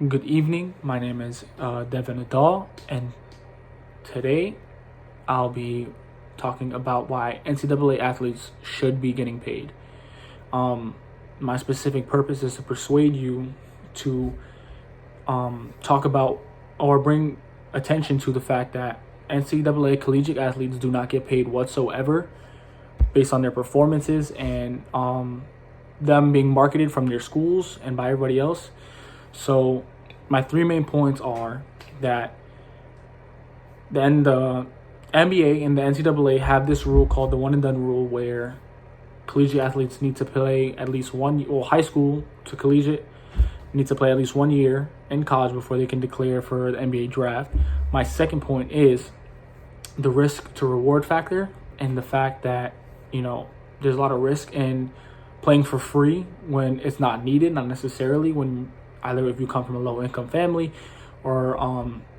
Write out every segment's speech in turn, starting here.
Good evening. My name is Devin Adal, and today I'll be talking about why NCAA athletes should be getting paid. My specific purpose is to persuade you to talk about or bring attention to the fact that NCAA collegiate athletes do not get paid whatsoever based on their performances and them being marketed from their schools and by everybody else. So my three main points are that then the NBA and the NCAA have this rule called the one and done rule, where collegiate athletes need to play at least high school to collegiate need to play at least 1 year in college before they can declare for the NBA draft. My second point is the risk to reward factor and the fact that, there's a lot of risk in playing for free when it's not needed, not necessarily when either if you come from a low income family or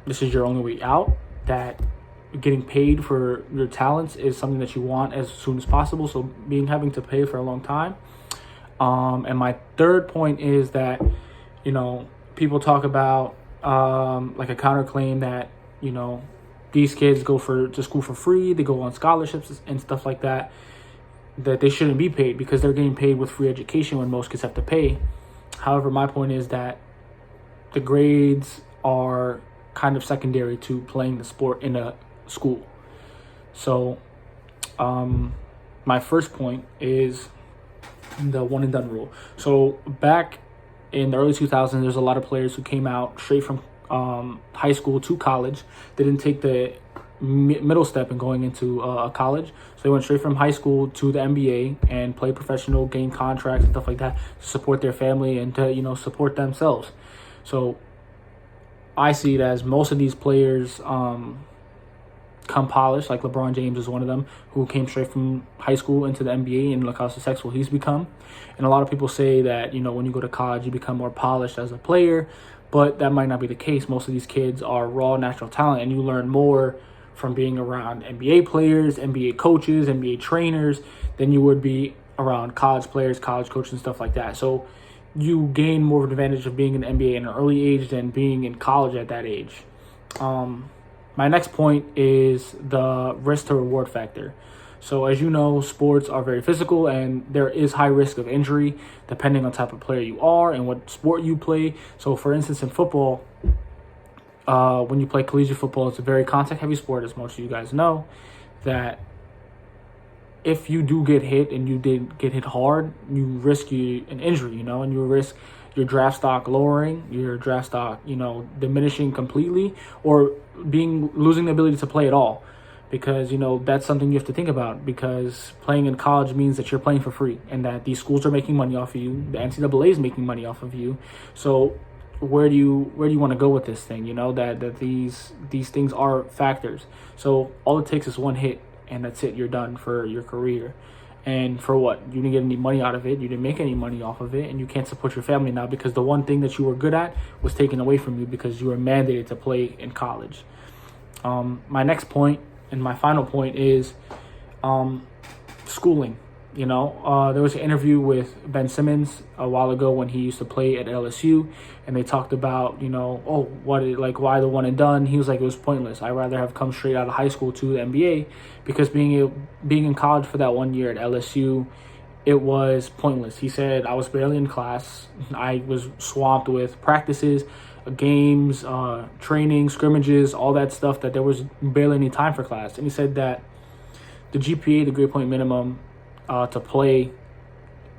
this is your only way out, that getting paid for your talents is something that you want as soon as possible. So having to pay for a long time. And my third point is that, people talk about like a counterclaim that, these kids go to school for free, they go on scholarships and stuff like that they shouldn't be paid because they're getting paid with free education when most kids have to pay. However, my point is that the grades are kind of secondary to playing the sport in a school. So my first point is the one and done rule. So back in the early 2000s, there's a lot of players who came out straight from high school to college. They didn't take the middle step in going into college. So they went straight from high school to the NBA and play professional, gain contracts and stuff like that to support their family and to, support themselves. So I see it as most of these players come polished, like LeBron James is one of them, who came straight from high school into the NBA, and look how successful he's become. And a lot of people say that, when you go to college, you become more polished as a player, but that might not be the case. Most of these kids are raw natural talent, and you learn more from being around NBA players, NBA coaches, NBA trainers than you would be around college players, college coaches, and stuff like that. So you gain more of an advantage of being in the NBA at an early age than being in college at that age. My next point is the risk to reward factor. So as you know, sports are very physical and there is high risk of injury depending on type of player you are and what sport you play. So for instance, in football, when you play collegiate football, it's a very contact-heavy sport, as most of you guys know, that if you do get hit and you did get hit hard, you risk an injury, and you risk your draft stock lowering, your draft stock, diminishing completely, or losing the ability to play at all. Because, that's something you have to think about, because playing in college means that you're playing for free and that these schools are making money off of you. The NCAA is making money off of you. So where do you want to go with this thing? That these things are factors. So all it takes is one hit and that's it. You're done for your career. And for what? You didn't get any money out of it. You didn't make any money off of it. And you can't support your family now because the one thing that you were good at was taken away from you because you were mandated to play in college. My next point and my final point is schooling. There was an interview with Ben Simmons a while ago when he used to play at LSU, and they talked about, why the one and done. He was like, it was pointless. I'd rather have come straight out of high school to the NBA because being in college for that 1 year at LSU, it was pointless. He said, I was barely in class. I was swamped with practices, games, training, scrimmages, all that stuff, that there was barely any time for class. And he said that the GPA, the grade point minimum, to play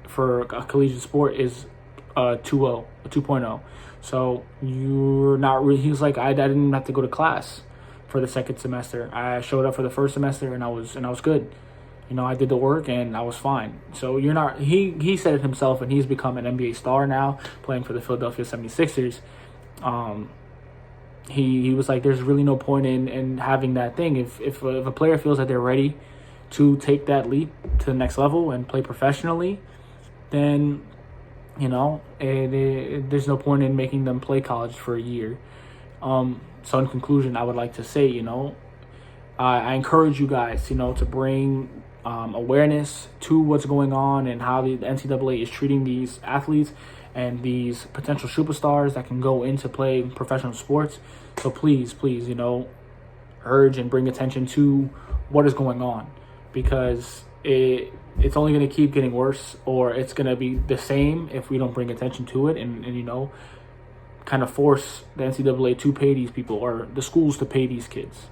for a collegiate sport is 2.0. So you're not really, he was like, I didn't have to go to class for the second semester. I showed up for the first semester and I was good. I did the work and I was fine. So you're not, he said it himself, and he's become an NBA star now, playing for the Philadelphia 76ers. He was like, there's really no point in having that thing. If a player feels that they're ready to take that leap to the next level and play professionally, then, there's no point in making them play college for a year. So in conclusion, I would like to say, I encourage you guys, to bring awareness to what's going on and how the NCAA is treating these athletes and these potential superstars that can go into play professional sports. So please, urge and bring attention to what is going on, because it's only going to keep getting worse, or it's going to be the same if we don't bring attention to it and kind of force the NCAA to pay these people, or the schools to pay these kids.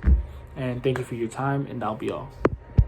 And thank you for your time, and that'll be all.